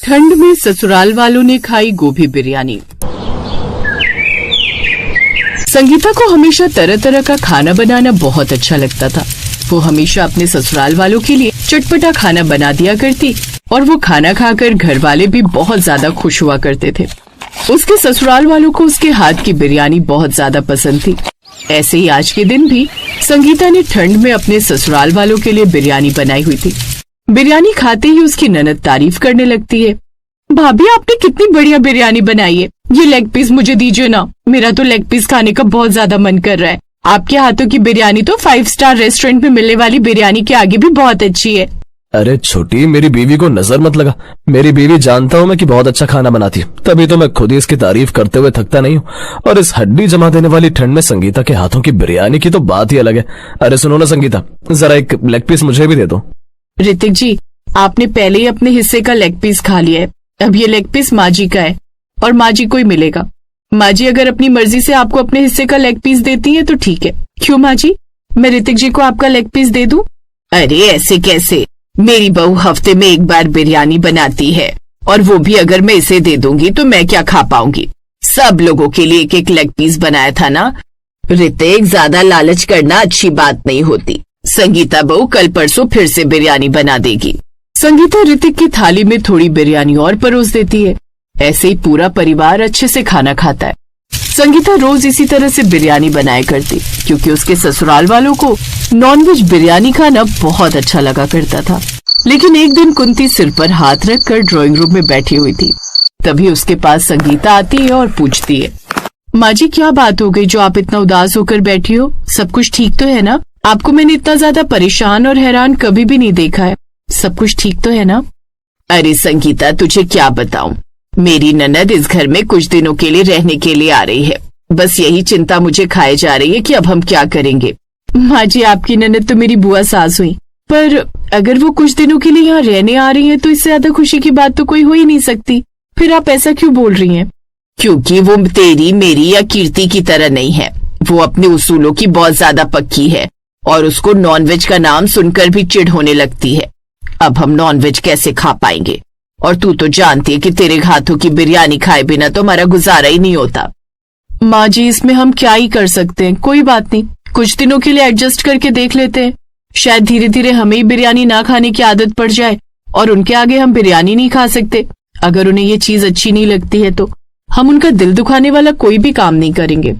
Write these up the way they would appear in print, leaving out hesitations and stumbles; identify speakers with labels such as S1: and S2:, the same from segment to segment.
S1: ठंड में ससुराल वालों ने खाई गोभी बिरयानी। संगीता को हमेशा तरह तरह का खाना बनाना बहुत अच्छा लगता था। वो हमेशा अपने ससुराल वालों के लिए चटपटा खाना बना दिया करती और वो खाना खाकर घर वाले भी बहुत ज्यादा खुश हुआ करते थे। उसके ससुराल वालों को उसके हाथ की बिरयानी बहुत ज्यादा पसंद थी। ऐसे ही आज के दिन भी संगीता ने ठंड में अपने ससुराल वालों के लिए बिरयानी बनाई हुई थी। बिरयानी खाते ही उसकी ननद तारीफ करने लगती है। भाभी, आपने कितनी बढ़िया बिरयानी बनाई है। ये लेग पीस मुझे दीजिए ना, मेरा तो लेग पीस खाने का बहुत ज्यादा मन कर रहा है। आपके हाथों की बिरयानी तो 5 स्टार रेस्टोरेंट में मिलने वाली बिरयानी के आगे भी बहुत अच्छी है।
S2: अरे छोटी, मेरी बीवी को नजर मत लगा। मेरी बीवी जानता हूँ मैं कि बहुत अच्छा खाना बनाती है, तभी तो मैं खुद ही इसकी तारीफ करते हुए थकता नहीं हूँ। और इस हड्डी जमा देने वाली ठंड में संगीता के हाथों की बिरयानी की तो बात ही अलग है। अरे सुनो ना संगीता, जरा एक लेग पीस मुझे भी दे दो।
S1: ऋतिक जी, आपने पहले ही अपने हिस्से का लेग पीस खा लिया है। अब ये लेग पीस माँ जी का है और माँ जी को ही मिलेगा। माँ जी अगर अपनी मर्जी से आपको अपने हिस्से का लेग पीस देती है तो ठीक है। क्यों माँ जी, मैं ऋतिक जी को आपका लेग पीस दे दूं? अरे ऐसे कैसे, मेरी बहू हफ्ते में एक बार बिरयानी बनाती है और वो भी अगर मैं इसे दे दूंगी तो मैं क्या खा पाऊंगी। सब लोगों के लिए एक एक लेग पीस बनाया था ना। ऋतिक, ज्यादा लालच करना अच्छी बात नहीं होती। संगीता बहू कल परसों फिर से बिरयानी बना देगी। संगीता ऋतिक की थाली में थोड़ी बिरयानी और परोस देती है। ऐसे ही पूरा परिवार अच्छे से खाना खाता है। संगीता रोज इसी तरह से बिरयानी बनाया करती क्योंकि उसके ससुराल वालों को नॉनवेज बिरयानी खाना बहुत अच्छा लगा करता था। लेकिन एक दिन कुंती सिर पर हाथ रखकर ड्राइंग रूम में बैठी हुई थी। तभी उसके पास संगीता आती है और पूछती है, माँ जी क्या बात हो गई जो आप इतना उदास होकर बैठी हो? सब कुछ ठीक तो है ना? आपको मैंने इतना ज्यादा परेशान और हैरान कभी भी नहीं देखा है। सब कुछ ठीक तो है ना? अरे संगीता, तुझे क्या बताऊं, मेरी ननद इस घर में कुछ दिनों के लिए रहने के लिए आ रही है। बस यही चिंता मुझे खाए जा रही है कि अब हम क्या करेंगे। माँ जी, आपकी ननद तो मेरी बुआ सास हुई, पर अगर वो कुछ दिनों के लिए यहाँ रहने आ रही है तो इससे ज्यादा खुशी की बात तो कोई हो ही नहीं सकती। फिर आप ऐसा क्यों बोल रही हैं? क्योंकि वो तेरी, मेरी या कीर्ति की तरह नहीं है। वो अपने उसूलों की बहुत ज्यादा पक्की है और उसको नॉनवेज का नाम सुनकर भी चिढ़ होने लगती है। अब हम नॉनवेज कैसे खा पाएंगे? और तू तो जानती है कि तेरे हाथों की बिरयानी खाए बिना तो हमारा गुजारा ही नहीं होता। माँ जी, इसमें हम क्या ही कर सकते हैं। कोई बात नहीं, कुछ दिनों के लिए एडजस्ट करके देख लेते हैं। शायद धीरे धीरे हमें ही बिरयानी ना खाने की आदत पड़ जाए और उनके आगे हम बिरयानी नहीं खा सकते। अगर उन्हें ये चीज अच्छी नहीं लगती है तो हम उनका दिल दुखाने वाला कोई भी काम नहीं करेंगे।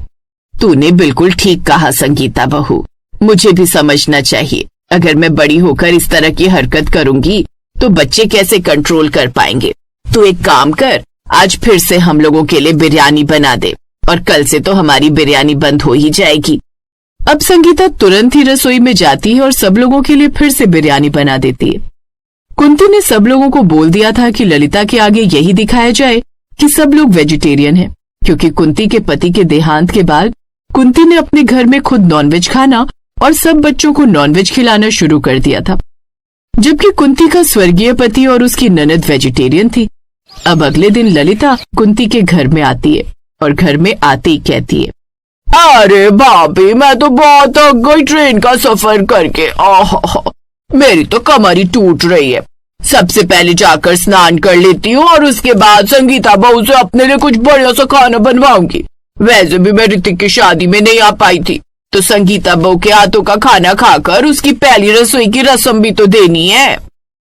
S1: तूने बिल्कुल ठीक कहा संगीता बहू, मुझे भी समझना चाहिए। अगर मैं बड़ी होकर इस तरह की हरकत करूंगी तो बच्चे कैसे कंट्रोल कर पाएंगे। तू एक काम कर, आज फिर से हम लोगों के लिए बिरयानी बना दे और कल से तो हमारी बिरयानी बंद हो ही जाएगी। अब संगीता तुरंत ही रसोई में जाती है और सब लोगों के लिए फिर से बिरयानी बना देती है। कुंती ने सब लोगों को बोल दिया था कि ललिता के आगे यही दिखाया जाए कि सब लोग वेजिटेरियन हैं, क्योंकि कुंती के पति के देहांत के बाद कुंती ने अपने घर में खुद नॉनवेज खाना और सब बच्चों को नॉनवेज खिलाना शुरू कर दिया था, जबकि कुंती का स्वर्गीय पति और उसकी ननद वेजिटेरियन थी। अब अगले दिन ललिता कुंती के घर में आती है और घर में आते ही कहती है, अरे भाभी, मैं तो बहुत थक गई ट्रेन का सफर करके। मेरी तो कमर ही टूट रही है। सबसे पहले जाकर स्नान कर लेती हूँ और उसके बाद संगीता बहू से अपने लिए कुछ बढ़िया सा खाना बनवाऊंगी। वैसे भी मैं ऋतिक की शादी में नहीं आ पाई थी, तो संगीता बहू के हाथों का खाना खाकर उसकी पहली रसोई की रस्म भी तो देनी है।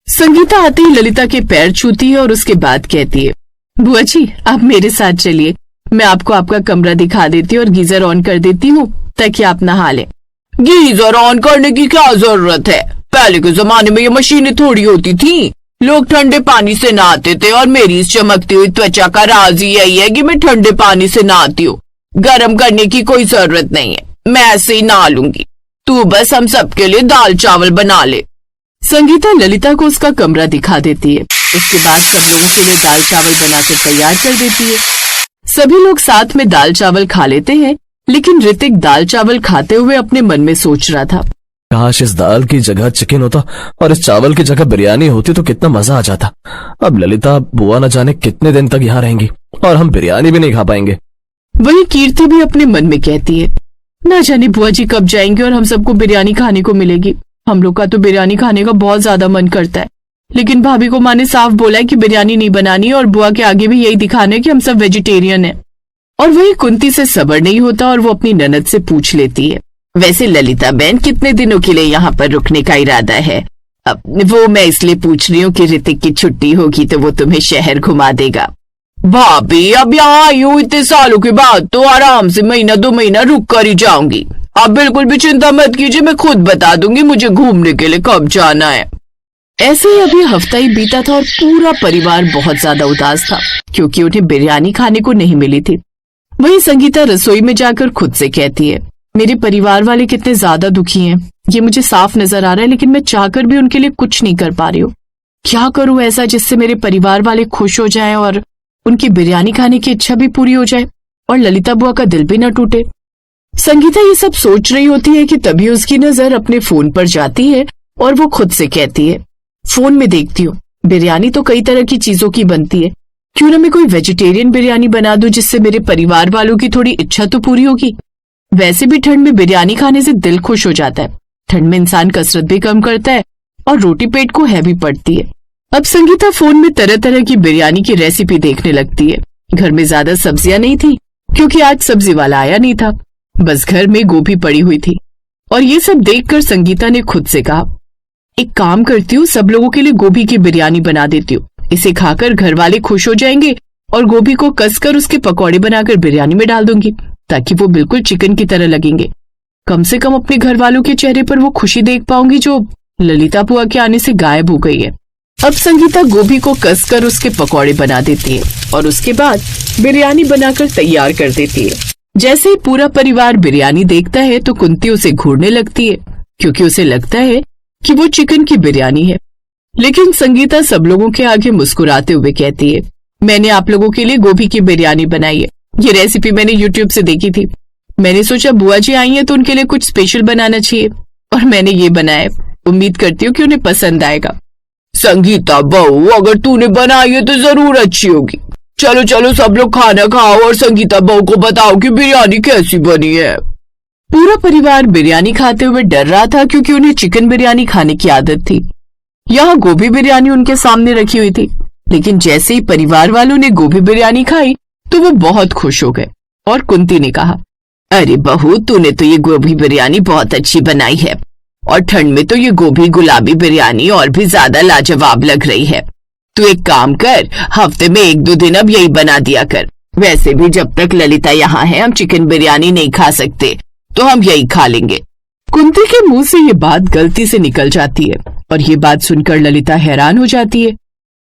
S1: संगीता आते ही ललिता के पैर छूती है और उसके बाद कहती है, बुआ जी आप मेरे साथ चलिए, मैं आपको आपका कमरा दिखा देती हूँ और गीजर ऑन कर देती हूँ ताकि आप नहा लें। गीजर ऑन करने की क्या जरूरत है? पहले के जमाने में ये मशीनें थोड़ी होती थी। लोग ठंडे पानी से नहाते थे और मेरी इस चमकती हुई त्वचा का राज ही यही है कि मैं ठंडे पानी से नहाती हूँ। गर्म करने की कोई जरूरत नहीं है, मैं ऐसे ही नहा लूंगी। तू बस हम सबके लिए दाल चावल बना ले। संगीता ललिता को उसका कमरा दिखा देती है। उसके बाद सब लोगों के लिए दाल चावल बनाकर तैयार कर देती है। सभी लोग साथ में दाल चावल खा लेते हैं, लेकिन ऋतिक दाल चावल खाते हुए अपने मन में सोच रहा था,
S2: काश इस दाल की जगह चिकन होता और इस चावल की जगह बिरयानी होती तो कितना मजा आ जाता। अब ललिता बुआ न जाने कितने दिन तक यहाँ रहेंगी और हम बिरयानी भी नहीं खा पाएंगे।
S1: वही कीर्ति भी अपने मन में कहती है, ना जाने बुआ जी कब जाएंगे और हम सबको बिरयानी खाने को मिलेगी। हम लोग का तो बिरयानी खाने का बहुत ज्यादा मन करता है। लेकिन भाभी को माँ ने साफ बोला है कि बिरयानी नहीं बनानी और बुआ के आगे भी यही दिखाना है कि हम सब वेजिटेरियन हैं। और वही कुंती से सब्र नहीं होता और वो अपनी ननद से पूछ लेती है, वैसे ललिता बहन कितने दिनों के लिए यहाँ पर रुकने का इरादा है? अब वो मैं इसलिए पूछ रही हूँ कि ऋतिक की छुट्टी होगी तो वो तुम्हें शहर घुमा देगा। भाभी अब यहाँ आई हूँ इतने सालों के बाद तो आराम से महीना 2 महीना रुक कर ही जाऊंगी। आप बिल्कुल भी चिंता मत कीजिए, मैं खुद बता दूंगी मुझे घूमने के लिए कब जाना है। ऐसे ही अभी हफ्ता ही बीता था और पूरा परिवार बहुत ज्यादा उदास था क्योंकि उन्हें बिरयानी खाने को नहीं मिली थी। वही संगीता रसोई में जाकर खुद से कहती है, मेरे परिवार वाले कितने ज्यादा दुखी हैं, ये मुझे साफ नजर आ रहा है, लेकिन मैं चाहकर भी उनके लिए कुछ नहीं कर पा रही हूँ। क्या करूं ऐसा जिससे मेरे परिवार वाले खुश हो जाएं और उनकी बिरयानी खाने की इच्छा भी पूरी हो जाए और ललिता बुआ का दिल भी न टूटे। संगीता ये सब सोच रही होती है कि तभी उसकी नजर अपने फोन पर जाती है और वो खुद से कहती है, फोन में देखती हूँ बिरयानी तो कई तरह की चीजों की बनती है, क्यों ना मैं कोई वेजिटेरियन बिरयानी बना दूं जिससे मेरे परिवार वालों की थोड़ी इच्छा तो पूरी होगी। वैसे भी ठंड में बिरयानी खाने से दिल खुश हो जाता है, ठंड में इंसान कसरत भी कम करता है और रोटी पेट को हैवी पड़ती है। अब संगीता फोन में तरह तरह की बिरयानी की रेसिपी देखने लगती है। घर में ज्यादा सब्जियां नहीं थी क्योंकि आज सब्जी वाला आया नहीं था, बस घर में गोभी पड़ी हुई थी। और ये सब देखकर संगीता ने खुद से कहा, एक काम करती हूँ, सब लोगों के लिए गोभी की बिरयानी बना देती हूँ, इसे खाकर घर वाले खुश हो जाएंगे और गोभी को कसकर उसके पकौड़े बनाकर बिरयानी में डाल दूंगी ताकि वो बिल्कुल चिकन की तरह लगेंगे। कम से कम अपने घर वालों के चेहरे पर वो खुशी देख पाऊंगी जो ललिता बुआ के आने से गायब हो गई है। अब संगीता गोभी को कसकर उसके पकौड़े बना देती है और उसके बाद बिरयानी बनाकर तैयार कर देती है। जैसे ही पूरा परिवार बिरयानी देखता है तो कुंती उसे घूरने लगती है क्योंकि उसे लगता है कि वो चिकन की बिरयानी है। लेकिन संगीता सब लोगों के आगे मुस्कुराते हुए कहती है, मैंने आप लोगों के लिए गोभी की बिरयानी बनाई है, ये रेसिपी मैंने यूट्यूब से देखी थी। मैंने सोचा बुआ जी आई हैं तो उनके लिए कुछ स्पेशल बनाना चाहिए और मैंने ये बनाया, उम्मीद करती हूँ कि उन्हें पसंद आएगा। संगीता बहू, अगर तूने बनाई है तो जरूर अच्छी होगी। चलो चलो सब लोग खाना खाओ और संगीता बहू को बताओ कि बिरयानी कैसी बनी है। पूरा परिवार बिरयानी खाते हुए डर रहा था क्योंकि उन्हें चिकन बिरयानी खाने की आदत थी। यहाँ गोभी बिरयानी उनके सामने रखी हुई थी, लेकिन जैसे ही परिवार वालों ने गोभी बिरयानी खाई तो वो बहुत खुश हो गए और कुंती ने कहा, अरे बहू, तूने तो ये गोभी बिरयानी बहुत अच्छी बनाई है और ठंड में तो ये गोभी गुलाबी बिरयानी और भी ज्यादा लाजवाब लग रही है। तू एक काम कर, हफ्ते में 1-2 दिन अब यही बना दिया कर। वैसे भी जब तक ललिता यहाँ है हम चिकन बिरयानी नहीं खा सकते, तो हम यही खा लेंगे। कुंती के मुंह से ये बात गलती से निकल जाती है और ये बात सुनकर ललिता हैरान हो जाती है,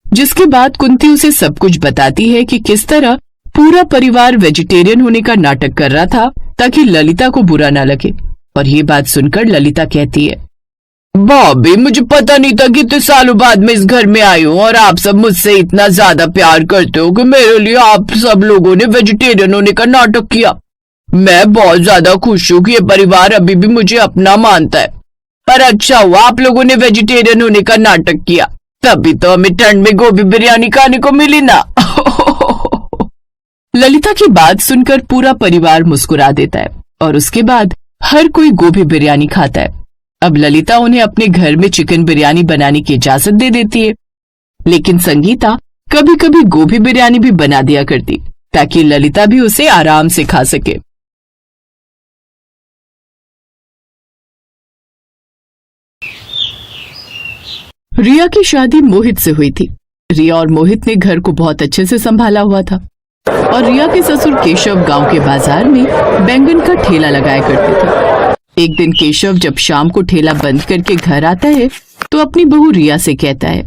S1: जिसके बाद कुंती उसे सब कुछ बताती है कि किस तरह पूरा परिवार वेजिटेरियन होने का नाटक कर रहा था ताकि ललिता को बुरा ना लगे। और ये बात सुनकर ललिता कहती है, भाभी, मुझे पता नहीं था कि इतने सालों बाद मैं इस घर में आई हूँ और आप सब मुझसे इतना ज्यादा प्यार करते हो कि मेरे लिए आप सब लोगों ने वेजिटेरियन होने का नाटक किया। मैं बहुत ज्यादा खुश हूँ कि ये परिवार अभी भी मुझे अपना मानता है। पर अच्छा हुआ आप लोगों ने वेजिटेरियन होने का नाटक किया, तभी तो हमें ठंड में गोभी बिरयानी खाने को मिली ना। ललिता की बात सुनकर पूरा परिवार मुस्कुरा देता है और उसके बाद हर कोई गोभी बिरयानी खाता है। अब ललिता उन्हें अपने घर में चिकन बिरयानी बनाने की इजाजत दे देती है, लेकिन संगीता कभी कभी गोभी बिरयानी भी बना दिया करती ताकि ललिता भी उसे आराम से खा सके। रिया की शादी मोहित से हुई थी। रिया और मोहित ने घर को बहुत अच्छे से संभाला हुआ था और रिया के ससुर केशव गांव के बाजार में बैंगन का ठेला लगाया करते थे। एक दिन केशव जब शाम को ठेला बंद करके घर आता है तो अपनी बहू रिया से कहता है,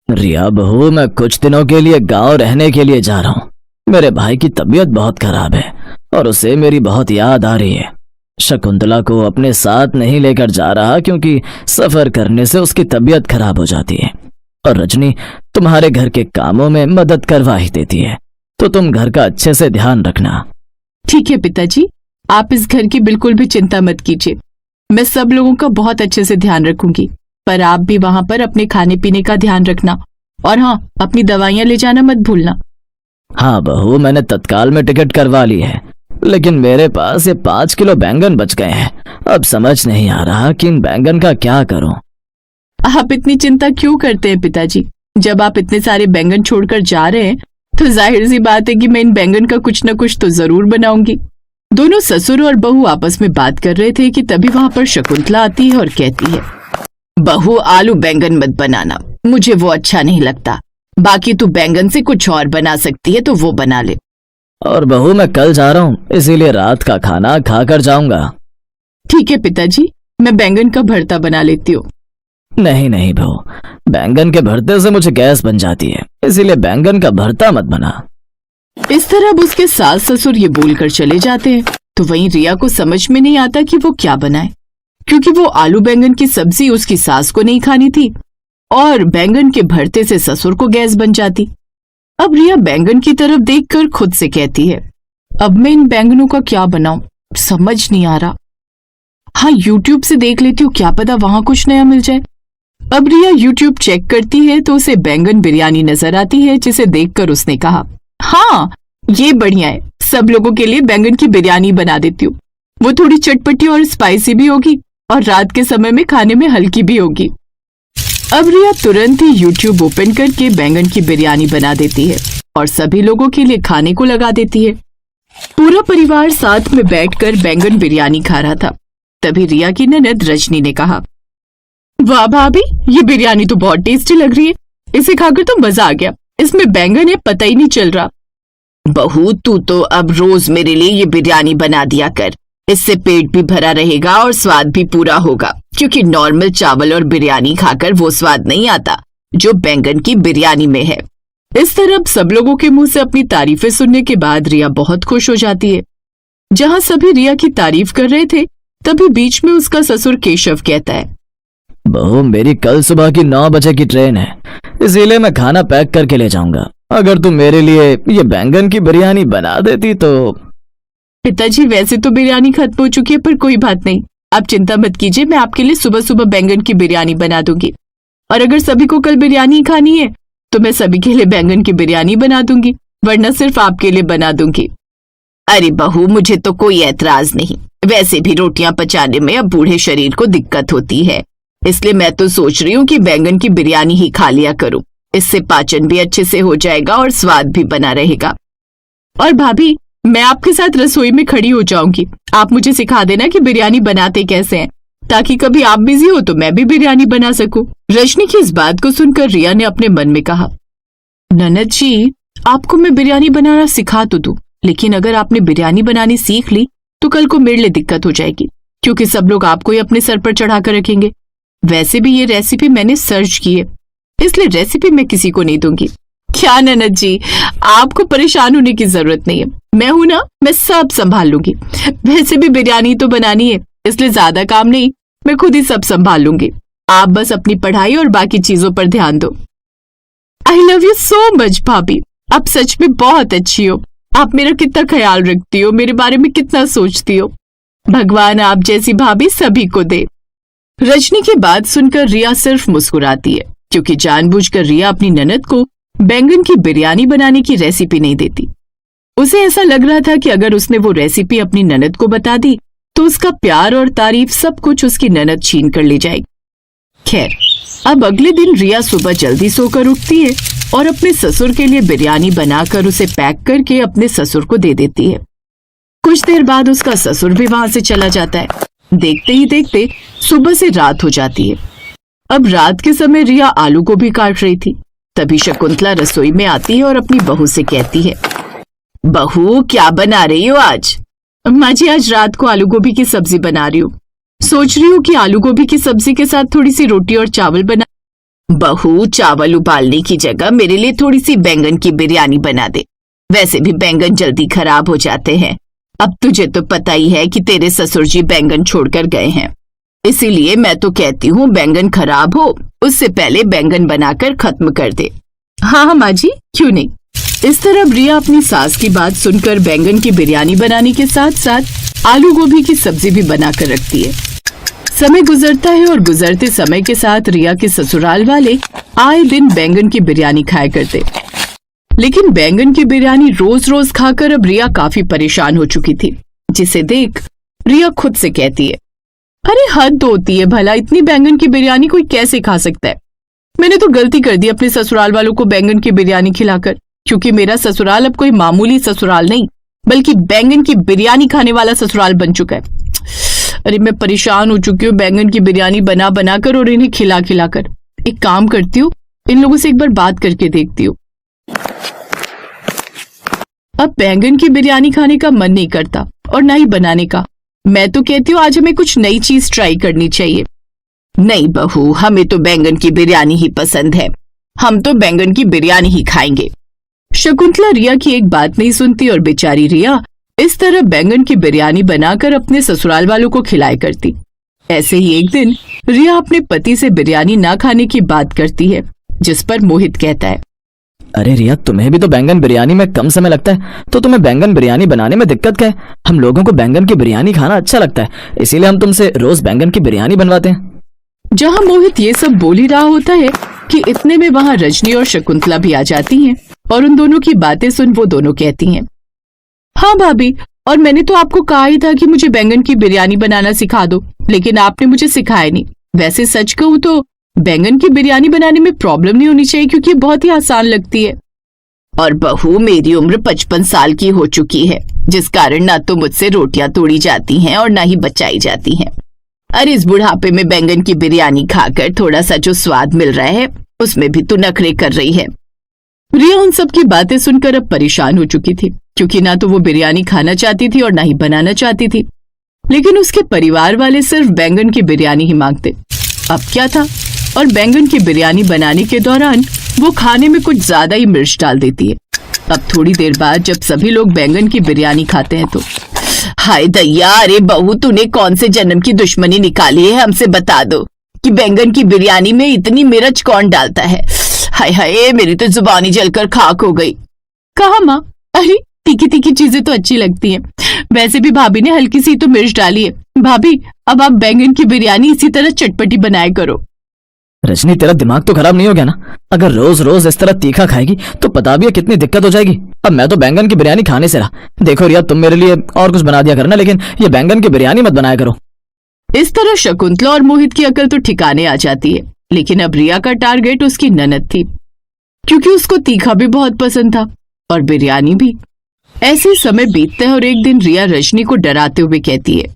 S2: रिया बहू, मैं कुछ दिनों के लिए गांव रहने के लिए जा रहा हूँ। मेरे भाई की तबीयत बहुत खराब है और उसे मेरी बहुत याद आ रही है। शकुंतला को अपने साथ नहीं लेकर जा रहा क्योंकि सफर करने से उसकी तबीयत खराब हो जाती है और रजनी तुम्हारे घर के कामों में मदद करवा ही देती है, तो तुम घर का अच्छे से ध्यान रखना।
S1: ठीक है पिताजी, आप इस घर की बिल्कुल भी चिंता मत कीजिए, मैं सब लोगों का बहुत अच्छे से ध्यान रखूंगी। पर आप भी वहां पर अपने खाने पीने का ध्यान रखना और हाँ, अपनी दवाइयां ले जाना मत भूलना।
S2: हाँ बहू, मैंने तत्काल में टिकट करवा ली है, लेकिन मेरे पास ये 5 किलो बैंगन बच गए हैं। अब समझ नहीं आ रहा कि इन बैंगन का क्या करूं।
S1: आप इतनी चिंता क्यों करते हैं पिताजी? जब आप इतने सारे बैंगन छोड़कर जा रहे हैं तो जाहिर सी बात है कि मैं इन बैंगन का कुछ न कुछ तो जरूर बनाऊंगी। दोनों ससुर और बहू आपस में बात कर रहे थे कि तभी वहां पर शकुंतला आती है और कहती है, बहू आलू बैंगन मत बनाना, मुझे वो अच्छा नहीं लगता। बाकी तू बैंगन से कुछ और बना सकती है तो वो बना ले।
S3: और बहू मैं कल जा रहा हूँ, इसीलिए रात का खाना खाकर जाऊंगा।
S1: ठीक है पिताजी, मैं बैंगन का भरता बना लेती हूँ।
S3: नहीं नहीं बहू, बैंगन के भरते से मुझे गैस बन जाती है, इसीलिए बैंगन का भरता मत बना।
S1: इस तरह अब उसके सास ससुर ये बोलकर चले जाते हैं। तो वहीं रिया को समझ में नहीं आता कि वो क्या बनाए, क्योंकि वो आलू बैंगन की सब्जी उसकी सास को नहीं खानी थी और बैंगन के भरते से ससुर को गैस बन जाती। अब रिया बैंगन की तरफ देखकर खुद से कहती है, अब मैं इन बैंगनों का क्या बनाऊं, समझ नहीं आ रहा। हाँ, यूट्यूब से देख लेती हूँ, क्या पता वहां कुछ नया मिल जाए। अब रिया यूट्यूब चेक करती है तो उसे बैंगन बिरयानी नजर आती है, जिसे देखकर उसने कहा, हाँ ये बढ़िया है, सब लोगों के लिए बैंगन की बिरयानी बना देती हूँ। वो थोड़ी चटपटी और स्पाइसी भी होगी और रात के समय में खाने में हल्की भी होगी। अब रिया तुरंत ही यूट्यूब ओपन करके बैंगन की बिरयानी बना देती है और सभी लोगों के लिए खाने को लगा देती है। पूरा परिवार साथ में बैठकर बैंगन बिरयानी खा रहा था। तभी रिया की ननद रजनी ने कहा, वाह भाभी, ये बिरयानी तो बहुत टेस्टी लग रही है, इसे खाकर तो मजा आ गया। इसमें बैंगन है, पता ही नहीं चल रहा। बहू तू तो अब रोज मेरे लिए ये बिरयानी बना दिया कर, इससे पेट भी भरा रहेगा और स्वाद भी पूरा होगा, क्योंकि नॉर्मल चावल और बिरयानी खाकर वो स्वाद नहीं आता जो बैंगन की बिरयानी में है। इस तरह सब लोगों के मुंह से अपनी तारीफें सुनने के बाद रिया बहुत खुश हो जाती है। जहां सभी रिया की तारीफ कर रहे थे तभी बीच में उसका ससुर केशव कहता है,
S3: बहू मेरी कल सुबह की 9 बजे की ट्रेन है, इसीलिए मैं खाना पैक करके ले जाऊंगा। अगर तुम मेरे लिए ये बैंगन की बिरयानी बना देती तो।
S1: पिताजी वैसे तो बिरयानी खत्म हो चुकी है, पर कोई बात नहीं, आप चिंता मत कीजिए, मैं आपके लिए सुबह सुबह बैंगन की बिरयानी बना दूंगी। और अगर सभी को कल बिरयानी खानी है तो मैं सभी के लिए बैंगन की बिरयानी बना दूंगी, वरना सिर्फ आपके लिए बना दूंगी। अरे बहू मुझे तो कोई ऐतराज नहीं, वैसे भी रोटियां पचाने में अब बूढ़े शरीर को दिक्कत होती है, इसलिए मैं तो सोच रही हूँ कि बैंगन की बिरयानी ही खा लिया करूं, इससे पाचन भी अच्छे से हो जाएगा और स्वाद भी बना रहेगा। और भाभी मैं आपके साथ रसोई में खड़ी हो जाऊंगी, आप मुझे सिखा देना कि बिरयानी बनाते कैसे हैं, ताकि कभी आप बिजी हो तो मैं भी बिरयानी बना सकूं। रजनी की इस बात को सुनकर रिया ने अपने मन में कहा, ननद जी आपको मैं बिरयानी बनाना सिखा तो दूं, लेकिन अगर आपने बिरयानी बनानी सीख ली तो कल को मेरे लिए दिक्कत हो जाएगी, क्योंकि सब लोग आपको ही अपने सर पर चढ़ा कर रखेंगे। वैसे भी ये रेसिपी मैंने सर्च की है, इसलिए रेसिपी मैं किसी को नहीं दूंगी। क्या ननद जी, आपको परेशान होने की जरूरत नहीं है, मैं हूं ना, मैं सब संभाल लूंगी। वैसे भी बिरयानी तो बनानी है, इसलिए ज्यादा काम नहीं, मैं खुद ही सब संभाल लूंगी। आप बस अपनी पढ़ाई और बाकी चीजों पर ध्यान दो। I love you so much भाभी, आप सच में बहुत अच्छी हो, आप मेरा कितना ख्याल रखती हो, मेरे बारे में कितना सोचती हो। भगवान आप जैसी भाभी सभी को दे। रजनी की बात सुनकर रिया सिर्फ मुस्कुराती है, क्योंकि जानबूझकर रिया अपनी ननद को बैंगन की बिरयानी बनाने की रेसिपी नहीं देती। उसे ऐसा लग रहा था कि अगर उसने वो रेसिपी अपनी ननद को बता दी तो उसका प्यार और तारीफ सब कुछ उसकी ननद छीन कर ले जाएगी। खैर, अब अगले दिन रिया सुबह जल्दी सोकर उठती है और अपने ससुर के लिए बिरयानी बनाकर उसे पैक करके अपने ससुर को दे देती है। कुछ देर बाद उसका ससुर भी वहां से चला जाता है। देखते ही देखते सुबह से रात हो जाती है। अब रात के समय रिया आलू गोभी काट रही थी, तभी शकुंतला रसोई में आती है और अपनी बहू से कहती है, बहू क्या बना रही हो आज? माँ जी आज रात को आलू गोभी की सब्जी बना रही हूँ, सोच रही हूँ कि आलू गोभी की सब्जी के साथ थोड़ी सी रोटी और चावल बना। बहू चावल उबालने की जगह मेरे लिए थोड़ी सी बैंगन की बिरयानी बना दे, वैसे भी बैंगन जल्दी खराब हो जाते हैं। अब तुझे तो पता ही है कि तेरे ससुर जी बैंगन छोड़कर गए हैं, इसीलिए मैं तो कहती हूँ बैंगन खराब हो उससे पहले बैंगन बनाकर खत्म कर दे। हाँ माँ जी, क्यों नहीं। इस तरह रिया अपनी सास की बात सुनकर बैंगन की बिरयानी बनाने के साथ साथ आलू गोभी की सब्जी भी बनाकर रखती है। समय गुजरता है और गुजरते समय के साथ रिया के ससुराल वाले आए दिन बैंगन की बिरयानी खाया करते, लेकिन बैंगन की बिरयानी रोज रोज खाकर अब रिया काफी परेशान हो चुकी थी, जिसे देख रिया खुद से कहती है, अरे हद होती है भला, इतनी बैंगन की बिरयानी कोई कैसे खा सकता है। मैंने तो गलती कर दी अपने ससुराल वालों को बैंगन की बिरयानी खिलाकर, क्योंकि मेरा ससुराल अब कोई मामूली ससुराल नहीं बल्कि बैंगन की बिरयानी खाने वाला ससुराल बन चुका है। अरे मैं परेशान हो चुकी हूँ बैंगन की बिरयानी बना बना कर और इन्हें खिला खिला कर। एक काम करती हूँ, इन लोगों से एक बार बात करके देखती हूँ। अब बैंगन की बिरयानी खाने का मन नहीं करता और ना ही बनाने का। मैं तो कहती हूँ आज हमें कुछ नई चीज ट्राई करनी चाहिए। नहीं बहू, हमें तो बैंगन की बिरयानी ही पसंद है, हम तो बैंगन की बिरयानी ही खाएंगे। शकुंतला रिया की एक बात नहीं सुनती और बेचारी रिया इस तरह बैंगन की बिरयानी बनाकर अपने ससुराल वालों को खिलाया करती। ऐसे ही एक दिन रिया अपने पति से बिरयानी ना खाने की बात करती है, जिस पर मोहित कहता है,
S3: अरे रिया, तुम्हें भी तो बैंगन बिरयानी में कम समय लगता है, तो तुम्हें बैंगन बिरयानी बनाने में दिक्कत क्या है? हम लोगों को बैंगन की बिरयानी खाना अच्छा लगता है, इसीलिए हम तुमसे रोज बैंगन की बिरयानी बनवाते हैं।
S1: जहां मोहित ये सब बोल ही रहा होता है कि इतने में वहां रजनी और शकुंतला भी आ जाती हैं और उन दोनों की बातें सुन वो दोनों कहती हैं, हाँ भाभी, और मैंने तो आपको कहा ही था कि मुझे बैंगन की बिरयानी बनाना सिखा दो, लेकिन आपने मुझे सिखाया नहीं। वैसे सच कहूँ तो बैंगन की बिरयानी बनाने में प्रॉब्लम नहीं होनी चाहिए, क्योंकि बहुत ही आसान लगती है। और बहू, मेरी उम्र 55 साल की हो चुकी है, जिस कारण ना तो मुझसे रोटियां तोड़ी जाती हैं और ना ही बचाई जाती हैं। अरे इस बुढ़ापे में बैंगन की बिरयानी खाकर थोड़ा सा जो स्वाद मिल रहा है उसमें भी तू नखरे कर रही है। रिया उन सब की बातें सुनकर अब परेशान हो चुकी थी, क्योंकि ना तो वो बिरयानी खाना चाहती थी और ना ही बनाना चाहती थी, लेकिन उसके परिवार वाले सिर्फ बैंगन की बिरयानी ही मांगते। अब क्या था, और बैंगन की बिरयानी बनाने के दौरान वो खाने में कुछ ज्यादा ही मिर्च डाल देती है। अब थोड़ी देर बाद जब सभी लोग बैंगन की बिरयानी खाते हैं तो हाय दैया, अरे बहू, तूने कौन से जन्म की दुश्मनी निकाली है? हमसे बता दो कि बैंगन की बिरयानी में इतनी मिर्च कौन डालता है? हाय हाय, मेरी तो जुबानी जलकर खाक हो गई। कहा माँ, अरे तीखी तीखी चीजें तो अच्छी लगती हैं, वैसे भी भाभी ने हल्की सी तो मिर्च डाली है। भाभी, अब आप बैंगन की बिरयानी इसी तरह चटपटी बनाया करो।
S3: रजनी, तेरा दिमाग तो खराब नहीं हो गया ना? अगर रोज रोज इस तरह तीखा खाएगी तो पता भी है कितनी दिक्कत हो जाएगी। अब मैं तो बैंगन की बिरयानी खाने से रहा। देखो रिया, तुम मेरे लिए और कुछ बना दिया करना, लेकिन ये बैंगन की बिरयानी मत बनाया करो।
S1: इस तरह शकुंतला और मोहित की अकल तो ठिकाने आ जाती है, लेकिन अब रिया का टारगेट उसकी ननद थी, क्योंकि उसको तीखा भी बहुत पसंद था और बिरयानी भी। ऐसे समय बीतते हैं और एक दिन रिया रजनी को डराते हुए कहती है,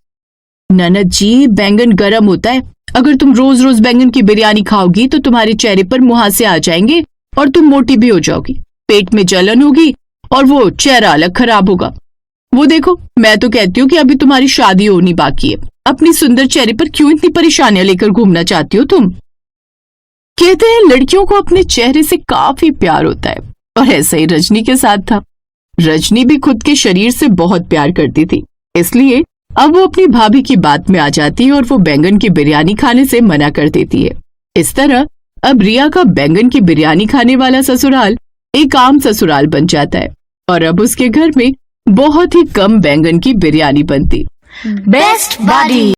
S1: ननद जी, बैंगन गर्म होता है, अगर तुम रोज रोज बैंगन की बिरयानी खाओगी तो तुम्हारे चेहरे पर मुहासे आ जाएंगे और तुम मोटी भी हो जाओगी, पेट में जलन होगी और वो चेहरा अलग खराब होगा। वो देखो, मैं तो कहती हूँ कि अभी तुम्हारी शादी होनी बाकी है, अपनी सुंदर चेहरे पर क्यों इतनी परेशानियां लेकर घूमना चाहती हो तुम? कहते हैं लड़कियों को अपने चेहरे से काफी प्यार होता है, और ऐसा ही रजनी के साथ था। रजनी भी खुद के शरीर से बहुत प्यार करती थी, इसलिए अब वो अपनी भाभी की बात में आ जाती है और वो बैंगन की बिरयानी खाने से मना कर देती है। इस तरह अब रिया का बैंगन की बिरयानी खाने वाला ससुराल एक आम ससुराल बन जाता है और अब उसके घर में बहुत ही कम बैंगन की बिरयानी बनती।
S4: Best buddy.